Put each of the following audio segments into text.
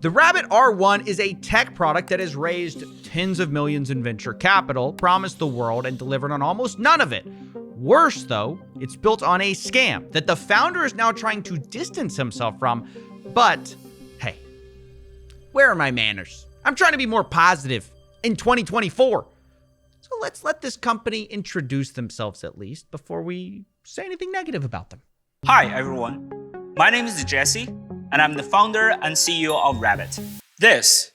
The Rabbit R1 is a tech product that has raised tens of millions in venture capital, promised the world, and delivered on almost none of it. Worse, though, it's built on a scam that the founder is now trying to distance himself from. But, hey, where are my manners? I'm trying to be more positive in 2024. So let's let this company introduce themselves at least before we say anything negative about them. Hi, everyone. My name is Jesse, and I'm the founder and CEO of Rabbit. This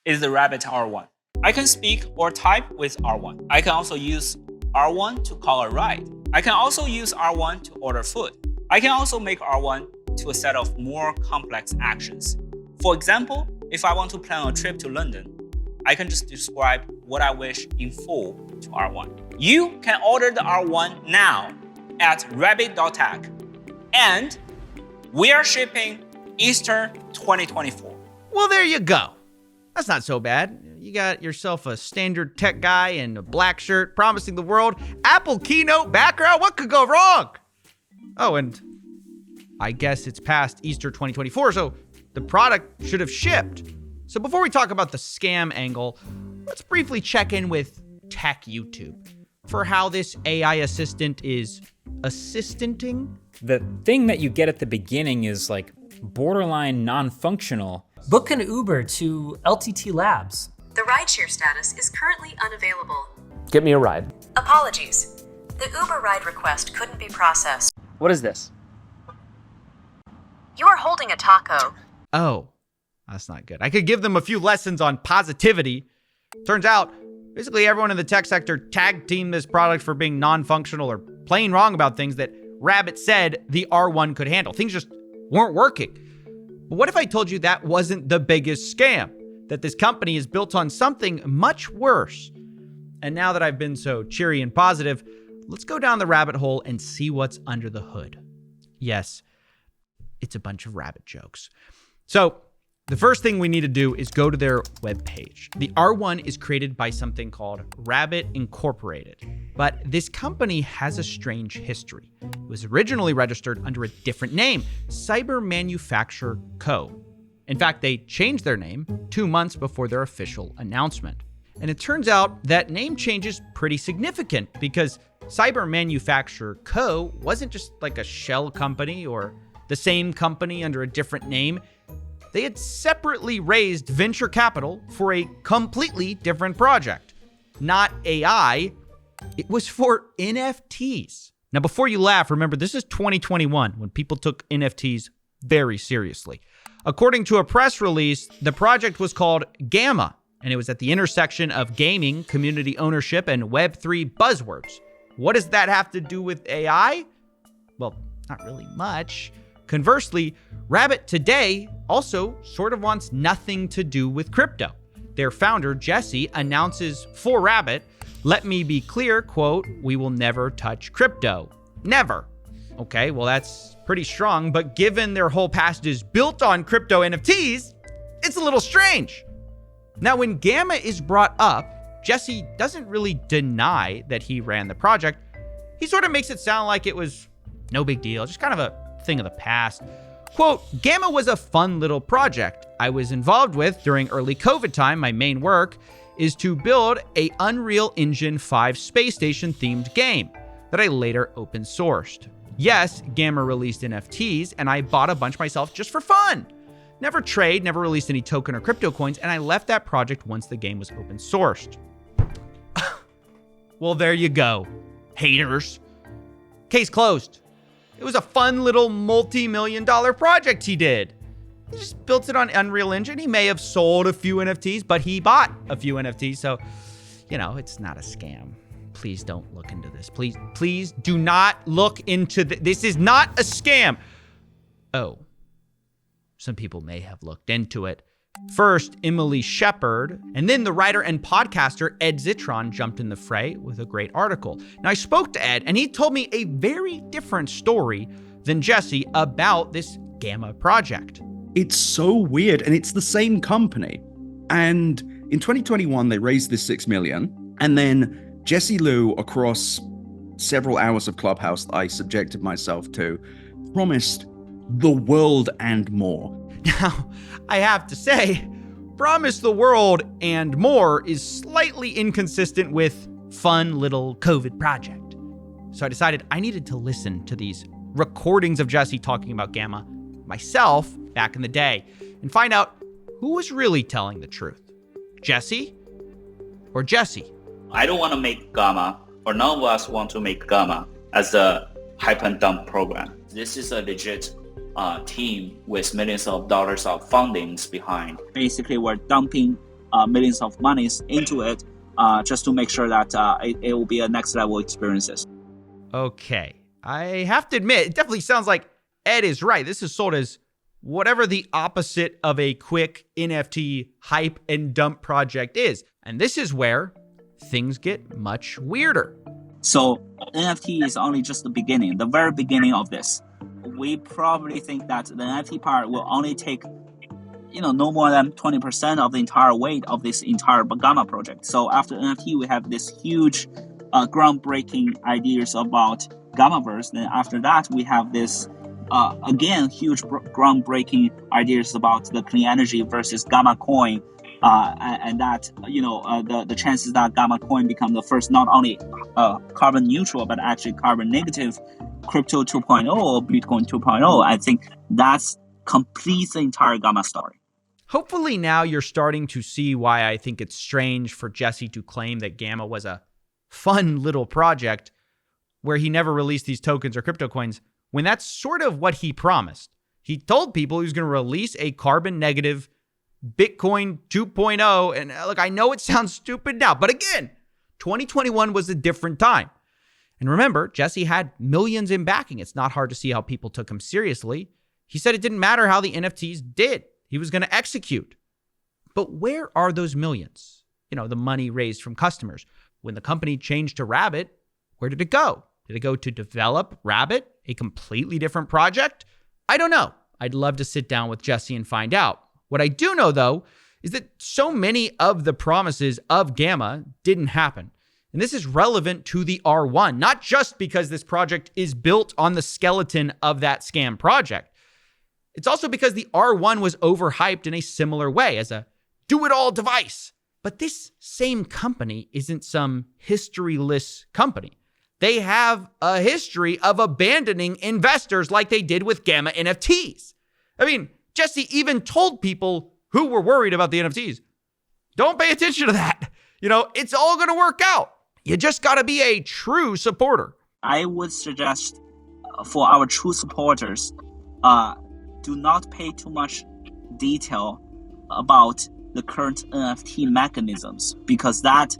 is the Rabbit R1. I can speak or type with R1. I can also use R1 to call a ride. I can also use R1 to order food. I can also make R1 to a set of more complex actions. For example, if I want to plan a trip to London, I can just describe what I wish in full to R1. You can order the R1 now at rabbit.tech, and we are shipping Easter 2024. Well, there you go. That's not so bad. You got yourself a standard tech guy in a black shirt promising the world Apple keynote background. What could go wrong? Oh, and I guess it's past Easter 2024, so the product should have shipped. So before we talk about the scam angle, let's briefly check in with Tech YouTube for how this AI assistant is assistanting. The thing that you get at the beginning is like borderline non-functional. Book an Uber to LTT Labs. The rideshare status is currently unavailable. Get me a ride. Apologies. The Uber ride request couldn't be processed. What is this? You are holding a taco. Oh, that's not good. I could give them a few lessons on positivity. Turns out, basically everyone in the tech sector tag teamed this product for being non-functional or plain wrong about things that Rabbit said the R1 could handle. Things just weren't working. But what if I told you that wasn't the biggest scam? That this company is built on something much worse. And now that I've been so cheery and positive, let's go down the rabbit hole and see what's under the hood. Yes, it's a bunch of rabbit jokes. So the first thing we need to do is go to their webpage. The R1 is created by something called Rabbit Incorporated. But this company has a strange history. It was originally registered under a different name, Cyber Manufacture Co. In fact, they changed their name 2 months before their official announcement. And it turns out that name change is pretty significant because Cyber Manufacture Co. wasn't just like a shell company or the same company under a different name. They had separately raised venture capital for a completely different project. Not AI, it was for NFTs. Now, before you laugh, remember this is 2021 when people took NFTs very seriously. According to a press release, the project was called GAMA, and it was at the intersection of gaming, community ownership, and Web3 buzzwords. What does that have to do with AI? Well, not really much. Conversely, Rabbit today also sort of wants nothing to do with crypto. Their founder, Jesse, announces for Rabbit, "Let me be clear, quote, we will never touch crypto. Never." Okay, well, that's pretty strong, but given their whole past is built on crypto NFTs, it's a little strange. Now, when Gamma is brought up, Jesse doesn't really deny that he ran the project. He sort of makes it sound like it was no big deal, just kind of a thing of the past. Quote, "Gamma was a fun little project I was involved with during early COVID time. My main work is to build a Unreal Engine 5 space station themed game that I later open sourced. Yes, Gamma released NFTs, and I bought a bunch myself just for fun. Never trade, never released any token or crypto coins, and I left that project once the game was open sourced." Well, there you go, haters. Case closed. It was a fun little multi-million-dollar project he did. He just built it on Unreal Engine. He may have sold a few NFTs, but he bought a few NFTs, so, it's not a scam. Please don't look into this. Please do not look into this. This is not a scam. Oh, some people may have looked into it. First, Emily Shepard, and then the writer and podcaster Ed Zitron jumped in the fray with a great article. Now, I spoke to Ed, and he told me a very different story than Jesse about this Gamma project. It's so weird, and it's the same company. And in 2021, they raised this $6 million, and then Jesse Liu, across several hours of Clubhouse that I subjected myself to, promised the world and more. Now, I have to say, promise the world and more is slightly inconsistent with fun little COVID project. So I decided I needed to listen to these recordings of Jesse talking about Gamma myself back in the day and find out who was really telling the truth. Jesse or Jesse? I don't want to make Gamma, or none of us want to make Gamma as a hype and dump program. This is a legit team with millions of dollars of fundings behind. Basically, we're dumping millions of monies into it just to make sure that it will be a next level experiences. Okay, I have to admit, it definitely sounds like Ed is right. This is sold as whatever the opposite of a quick NFT hype and dump project is. And this is where things get much weirder. So NFT is only just the beginning, the very beginning of this. We probably think that the NFT part will only take, no more than 20% of the entire weight of this entire Gamma project. So after NFT, we have this huge, groundbreaking ideas about Gammaverse. Then after that, we have this, again, huge groundbreaking ideas about the clean energy versus Gamma coin. And that, the chances that Gamma coin become the first not only carbon neutral, but actually carbon negative crypto 2.0 or Bitcoin 2.0, I think that's completes the entire Gamma story. Hopefully now you're starting to see why I think it's strange for Jesse to claim that Gamma was a fun little project where he never released these tokens or crypto coins, when that's sort of what he promised. He told people he was going to release a carbon negative Bitcoin 2.0. And look, I know it sounds stupid now, but again, 2021 was a different time. And remember, Jesse had millions in backing. It's not hard to see how people took him seriously. He said it didn't matter how the NFTs did. He was going to execute. But where are those millions? The money raised from customers. When the company changed to Rabbit, where did it go? Did it go to develop Rabbit, a completely different project? I don't know. I'd love to sit down with Jesse and find out. What I do know, though, is that so many of the promises of Gamma didn't happen. And this is relevant to the R1, not just because this project is built on the skeleton of that scam project. It's also because the R1 was overhyped in a similar way as a do-it-all device. But this same company isn't some historyless company. They have a history of abandoning investors like they did with Gamma NFTs. I mean, Jesse even told people who were worried about the NFTs, don't pay attention to that. It's all going to work out. You just got to be a true supporter. I would suggest for our true supporters, do not pay too much detail about the current NFT mechanisms, because that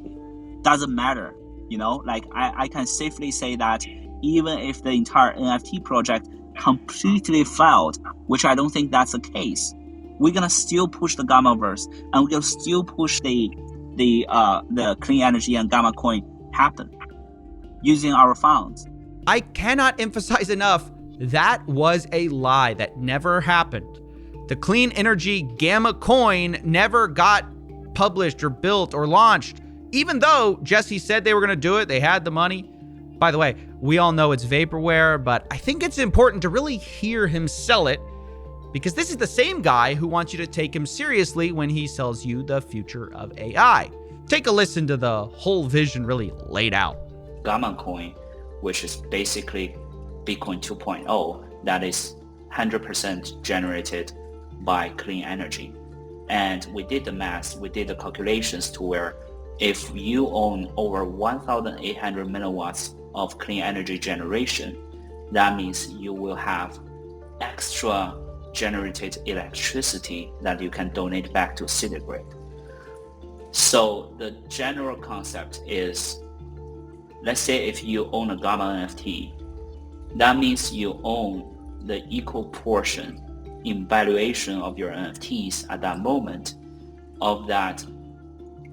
doesn't matter. I can safely say that even if the entire NFT project completely failed, which I don't think that's the case, we're gonna still push the Gammaverse, and we're gonna still push the clean energy and Gamma coin happen using our funds. I cannot emphasize enough, that was a lie. That never happened. The clean energy Gamma coin never got published or built or launched, even though Jesse said they were going to do it. They had the money. By the way, we all know it's vaporware, but I think it's important to really hear him sell it, because this is the same guy who wants you to take him seriously when he sells you the future of AI. Take a listen to the whole vision really laid out. Gamma coin, which is basically Bitcoin 2.0, that is 100% generated by clean energy. And we did the math, we did the calculations to where if you own over 1,800 milliwatts of clean energy generation, that means you will have extra generated electricity that you can donate back to city grid. So the general concept is, let's say if you own a Gamma NFT, that means you own the equal portion in valuation of your NFTs at that moment of that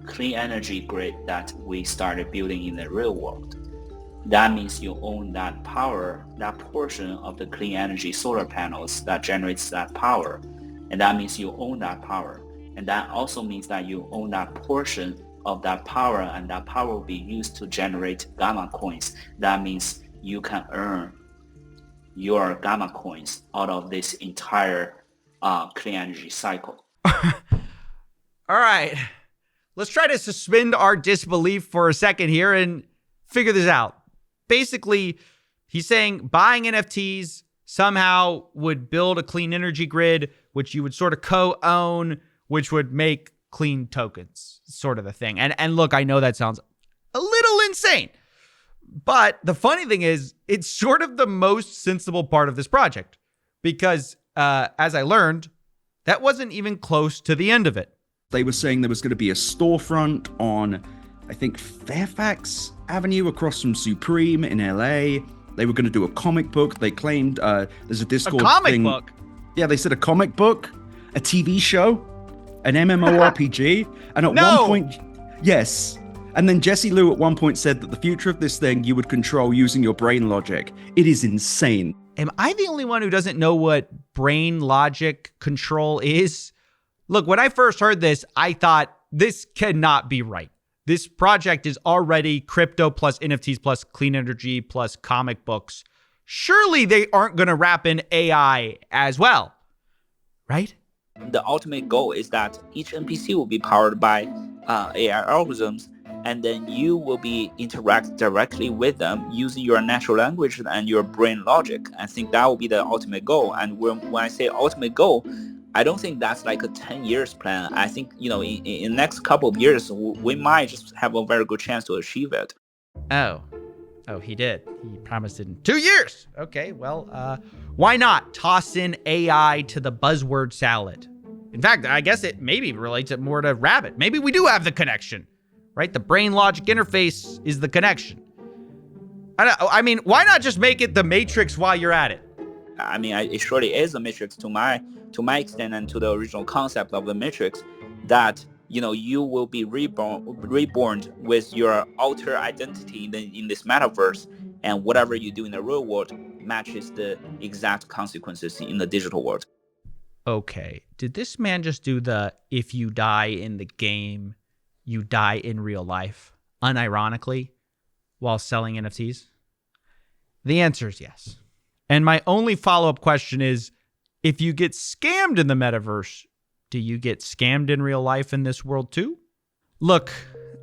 clean energy grid that we started building in the real world. That means you own that power, that portion of the clean energy solar panels that generates that power. And that means you own that power. And that also means that you own that portion of that power, and that power will be used to generate Gamma coins. That means you can earn your Gamma coins out of this entire clean energy cycle. All right. Let's try to suspend our disbelief for a second here and figure this out. Basically, he's saying buying NFTs somehow would build a clean energy grid, which you would sort of co-own, which would make clean tokens, sort of the thing. And look, I know that sounds a little insane, but the funny thing is, it's sort of the most sensible part of this project because, as I learned, that wasn't even close to the end of it. They were saying there was going to be a storefront on, I think, Fairfax Avenue across from Supreme in LA. They were going to do a comic book. They claimed there's a Discord A comic thing. book? Yeah, they said a comic book, a TV show, an MMORPG. And at No! one point, yes. And then Jesse Liu at one point said that the future of this thing you would control using your brain logic. It is insane. Am I the only one who doesn't know what brain logic control is? Look, when I first heard this, I thought this cannot be right. This project is already crypto plus NFTs plus clean energy plus comic books. Surely they aren't going to wrap in AI as well, right? The ultimate goal is that each NPC will be powered by AI algorithms, and then you will be interact directly with them using your natural language and your brain logic. I think that will be the ultimate goal. And when I say ultimate goal, I don't think that's like a 10 years plan. I think, in the next couple of years, we might just have a very good chance to achieve it. Oh, he did. He promised it in 2 years. Okay, well, why not toss in AI to the buzzword salad? In fact, I guess it maybe relates it more to Rabbit. Maybe we do have the connection, right? The brain logic interface is the connection. I mean, why not just make it the Matrix while you're at it? I mean, it surely is a matrix to my extent and to the original concept of the matrix, that you will be reborn with your alter identity in this metaverse, and whatever you do in the real world matches the exact consequences in the digital world. Okay, did this man just do the if you die in the game, you die in real life, unironically, while selling NFTs? The answer is yes. And my only follow-up question is, if you get scammed in the metaverse, do you get scammed in real life in this world too? Look,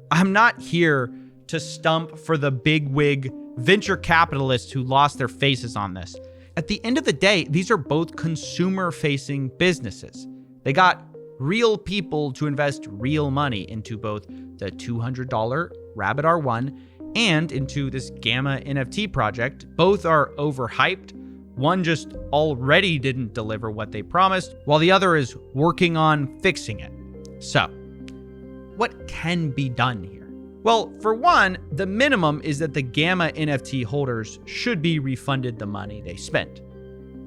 I'm not here to stump for the bigwig venture capitalists who lost their faces on this. At the end of the day, these are both consumer-facing businesses. They got real people to invest real money into both the $200 Rabbit R1 and into this GAMA NFT project. Both are overhyped. One just already didn't deliver what they promised, while the other is working on fixing it. So, what can be done here? Well, for one, the minimum is that the GAMA NFT holders should be refunded the money they spent.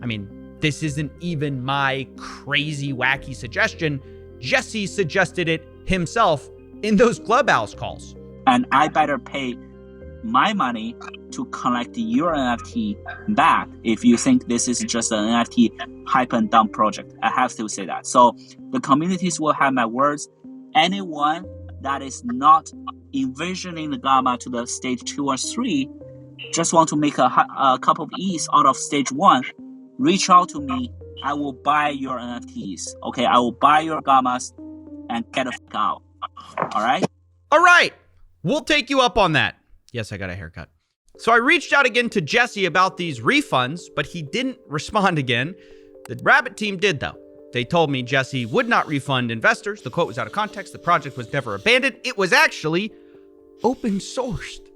I mean, this isn't even my crazy, wacky suggestion. Jesse suggested it himself in those Clubhouse calls. And I better pay my money to collect your NFT back if you think this is just an NFT hype and dump project. I have to say that. So the communities will have my words. Anyone that is not envisioning the GAMA to the stage 2 or 3, just want to make a couple of E's out of stage 1, reach out to me. I will buy your NFTs. Okay, I will buy your GAMAs and get the fuck out. All right? All right. We'll take you up on that. Yes, I got a haircut. So I reached out again to Jesse about these refunds, but he didn't respond again. The Rabbit team did, though. They told me Jesse would not refund investors. The quote was out of context. The project was never abandoned. It was actually open sourced.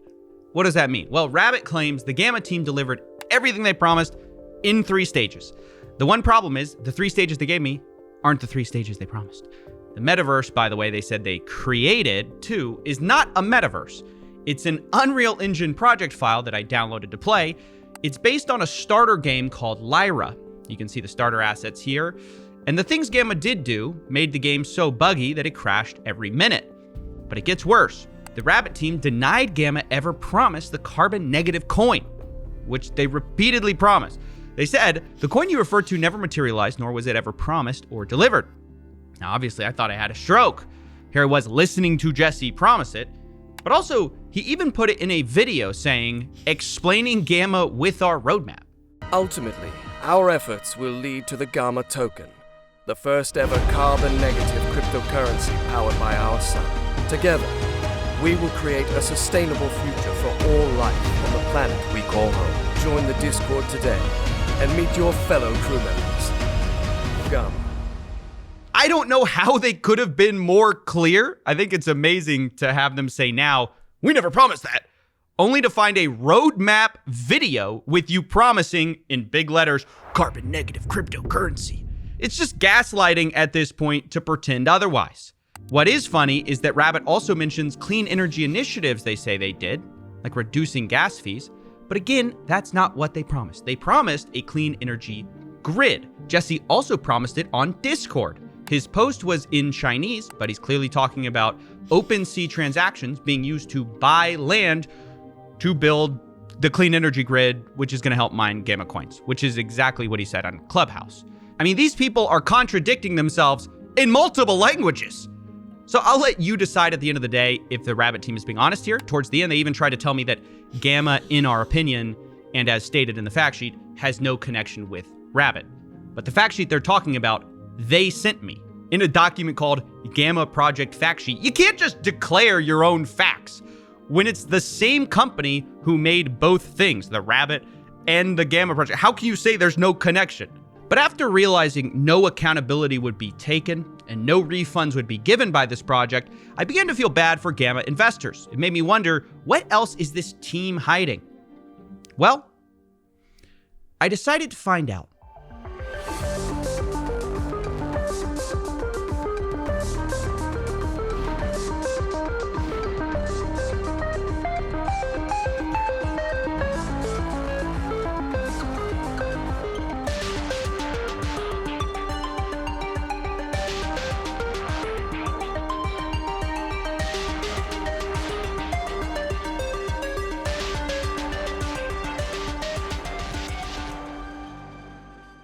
What does that mean? Well, Rabbit claims the GAMA team delivered everything they promised in 3 stages. The one problem is the 3 stages they gave me aren't the 3 stages they promised. The metaverse, by the way, they said they created too, is not a metaverse. It's an Unreal Engine project file that I downloaded to play. It's based on a starter game called Lyra. You can see the starter assets here. And the things GAMA did do made the game so buggy that it crashed every minute. But it gets worse. The Rabbit team denied GAMA ever promised the carbon negative coin, which they repeatedly promised. They said, the coin you referred to never materialized, nor was it ever promised or delivered. Now, obviously, I thought I had a stroke. Here I was listening to Jesse promise it. But also, he even put it in a video saying, explaining GAMA with our roadmap. Ultimately, our efforts will lead to the GAMA token, the first ever carbon-negative cryptocurrency powered by our sun. Together, we will create a sustainable future for all life on the planet we call home. Join the Discord today and meet your fellow crew members. GAMA. I don't know how they could have been more clear. I think it's amazing to have them say now, we never promised that, only to find a roadmap video with you promising, in big letters, carbon negative cryptocurrency. It's just gaslighting at this point to pretend otherwise. What is funny is that Rabbit also mentions clean energy initiatives they say they did, like reducing gas fees. But again, that's not what they promised. They promised a clean energy grid. Jesse also promised it on Discord. His post was in Chinese, but he's clearly talking about OpenSea transactions being used to buy land to build the clean energy grid, which is going to help mine Gamma coins, which is exactly what he said on Clubhouse. I mean, these people are contradicting themselves in multiple languages. So I'll let you decide at the end of the day if the Rabbit team is being honest here. Towards the end, they even tried to tell me that Gamma, in our opinion, and as stated in the fact sheet, has no connection with Rabbit. But the fact sheet they're talking about, they sent me in a document called Gamma Project Fact Sheet. You can't just declare your own facts when it's the same company who made both things, the Rabbit and the Gamma Project. How can you say there's no connection? But after realizing no accountability would be taken and no refunds would be given by this project, I began to feel bad for Gamma investors. It made me wonder, what else is this team hiding? Well, I decided to find out.